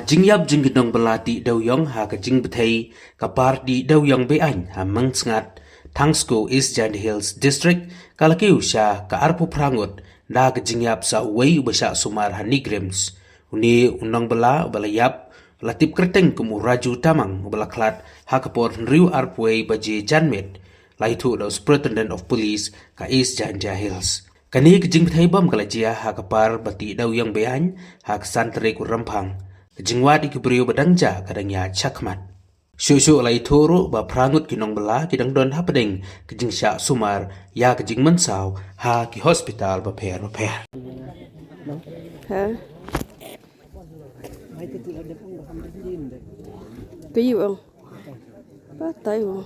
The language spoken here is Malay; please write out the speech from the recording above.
jingyap jingidong belati daw yong ha ka jing betay kapar di daw yong bean ha mangsngat Tangsko East Jand Hills District kalakiu sya ka arpu prangut da ka jingyap sa uway ubasya sumar ha nigrims uni unang balayap latip kerteng kumu raju tamang balaklat ha kapor riu arpway baje janmet laitu daw Superintendent of Police ka East Jand Hills. Kani kejing betay bom kalajia ha kapar bati daw yang bean ha kesantre ku rempang kejing wadi kebriu badangja kadangnya cakmat. Syusyu lai turu ba prangut kinong bela kidang don ha pedeng kejing syak sumar ya kejing mensau ha ki hospital ba per. Hả? Cái gì không? Bắt tay không?